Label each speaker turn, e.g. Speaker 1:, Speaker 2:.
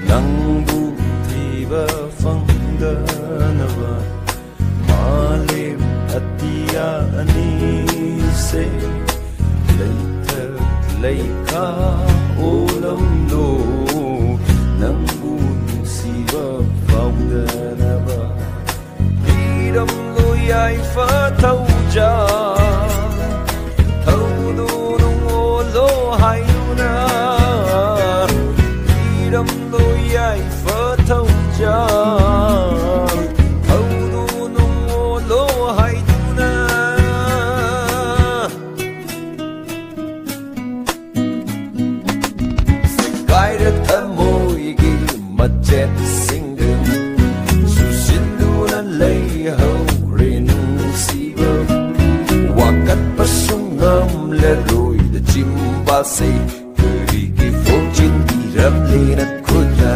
Speaker 1: Nangbu thiba fangdanaba Malim atiya anise Laita laika olam lo Nangbu siba fangdanaba Hiram lo yai fa thau ja Thau du nung o lo hai na Hiram lo yai fa thau ja Thau du nung o lo hai na Gai ra tha môi gi ma jet sing đường Su xin du na lay hau rin si bơ Wakat pa sung ngam le rồi da chim ba say Kuri ki phong chin di ram le na khut na